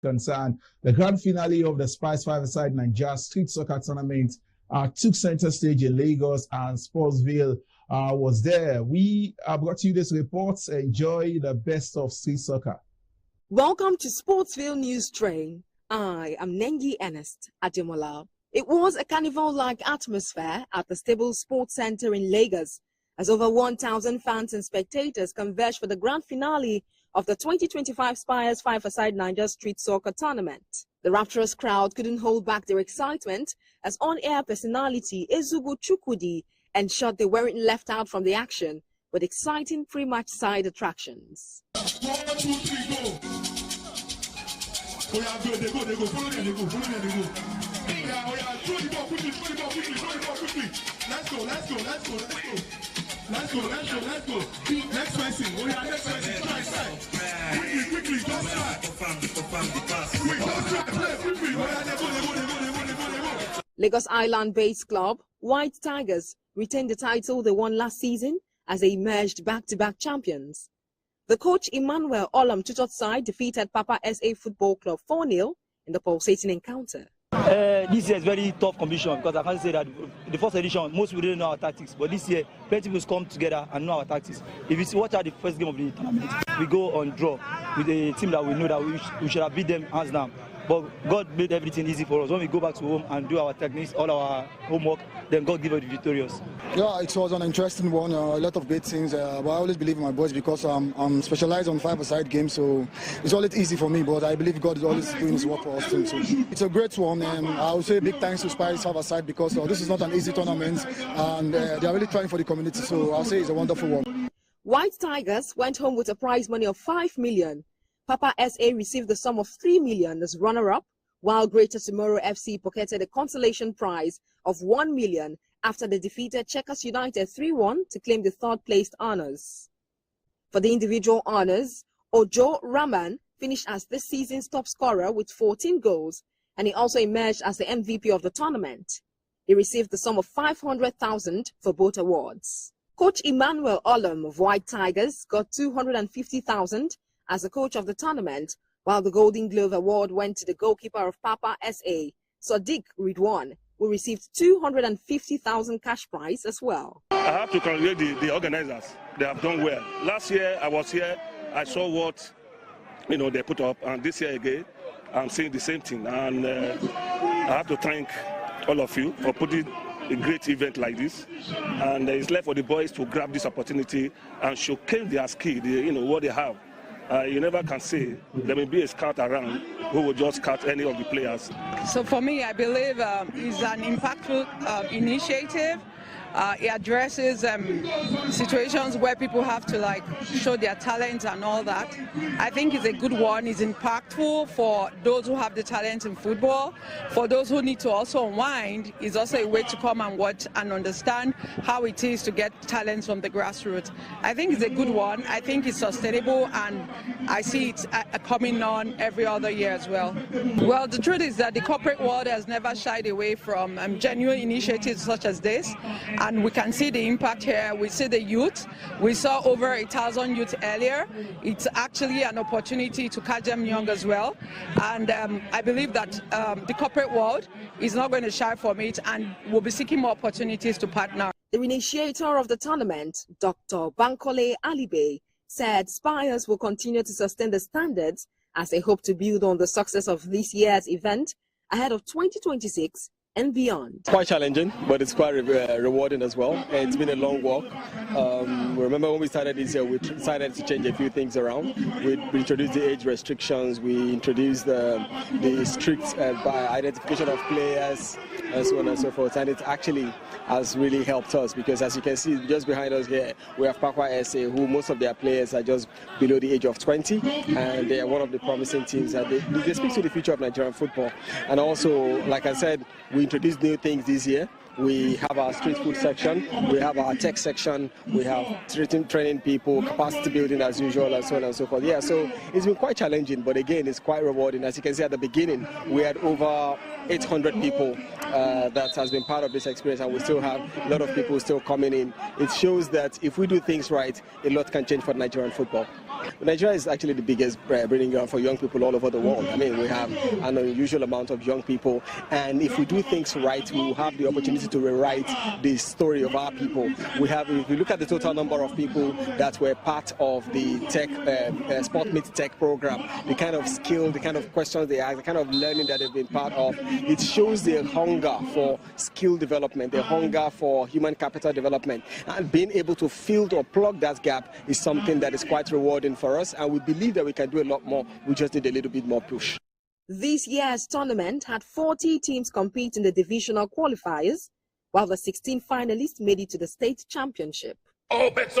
concerned. The grand finale of the Spires 5-a-side Naija street soccer tournament took center stage in Lagos, and Sportsville was there. We have brought you this report. Enjoy the best of street soccer. Welcome to Sportsville News Train. I am Nengi Ernest Ademola. It was a carnival-like atmosphere at the Stable Sports Center in Lagos, as over 1,000 fans and spectators converged for the grand finale of the 2025 Spires 5-a-side Naija Street Soccer Tournament. The rapturous crowd couldn't hold back their excitement as on-air personality Ezugbo Chukwudi ensured they weren't left out from the action with exciting pre-match side attractions. 1, 2, 3, go! Oh yeah, go, they go, follow them, they go. Oh yeah, throw the ball quickly. Let's go. Next person. Oh yeah, next person. Try. Quickly, don't start. Quickly. Oh yeah, they go. Lagos Island-based club White Tigers retained the title they won last season as they emerged back-to-back champions. The coach Emmanuel Olom tutored side defeated Papa SA Football Club 4-0 in the pulsating encounter. This year is very tough competition because I can't say that the first edition, most people didn't know our tactics, but this year, plenty of people come together and know our tactics. If you watch out the first game of the tournament, we go on draw with a team that we know that we should have beat them hands down. But God made everything easy for us. When we go back to home and do our techniques, all our homework, then God give us the victorious. Yeah, it was an interesting one, a lot of great things. But I always believe in my boys because I'm specialized on 5-a-side games, so it's always easy for me. But I believe God is always doing his work for us too. So it's a great one, and I would say big thanks to Spires 5-a-side because this is not an easy tournament, and they are really trying for the community. So I'll say it's a wonderful one. White Tigers went home with a prize money of 5 million. Papa SA received the sum of 3 million as runner-up, while Greater Tomorrow FC pocketed a consolation prize of 1 million after they defeated Checkers United 3-1 to claim the third-placed honors. For the individual honors, Ojo Rahman finished as this season's top scorer with 14 goals, and he also emerged as the MVP of the tournament. He received the sum of 500,000 for both awards. Coach Emmanuel Olom of White Tigers got 250,000 as the coach of the tournament, while the Golden Glove Award went to the goalkeeper of Papa SA, Sadiq Ridwan, who received 250,000 cash prize as well. I have to congratulate the organizers. They have done well. Last year I was here, I saw what they put up, and this year again I'm seeing the same thing. And I have to thank all of you for putting a great event like this. And it's left for the boys to grab this opportunity and showcase their skill, what they have. You never can say there may be a scout around who will just scout any of the players. So for me, I believe it's an impactful initiative. It addresses situations where people have to show their talent and all that. I think it's a good one. It's impactful for those who have the talent in football. For those who need to also unwind, it's also a way to come and watch and understand how it is to get talents from the grassroots. I think it's a good one. I think it's sustainable, and I see it coming on every other year as well. Well, the truth is that the corporate world has never shied away from genuine initiatives such as this. And we can see the impact here. We see the youth. We saw over 1,000 youth earlier. It's actually an opportunity to catch them young as well. And I believe that the corporate world is not going to shy from it, and will be seeking more opportunities to partner. The initiator of the tournament, Dr. Bankole Alibe, said Spires will continue to sustain the standards as they hope to build on the success of this year's event ahead of 2026 and beyond. Quite challenging, but it's quite rewarding as well. It's been a long walk. Remember when we started this year, we decided to change a few things around. We introduced the age restrictions, we introduced the strict identification of players, and so on and so forth. And it actually has really helped us because, as you can see, just behind us here, we have Papa SA, who most of their players are just below the age of 20, and they are one of the promising teams. And they speak to the future of Nigerian football. And also, like I said, we introduced new things this year. We have our street food section, we have our tech section, we have training people, capacity building as usual, and so on and so forth. Yeah, so it's been quite challenging, but again, it's quite rewarding. As you can see at the beginning, we had over 800 people that has been part of this experience, and we still have a lot of people still coming in. It shows that if we do things right, a lot can change for Nigerian football. Nigeria is actually the biggest breeding ground for young people all over the world. I mean, we have an unusual amount of young people, and if we do things right, we will have the opportunity to rewrite the story of our people. If we look at the total number of people that were part of the tech, Sport Meet Tech program, the kind of skill, the kind of questions they ask, the kind of learning that they've been part of, it shows their hunger for skill development, their hunger for human capital development, and being able to fill or plug that gap is something that is quite rewarding for us, and we believe that we can do a lot more. We just need a little bit more push. This year's tournament had 40 teams compete in the divisional qualifiers, while the 16 finalists made it to the state championship. All bets are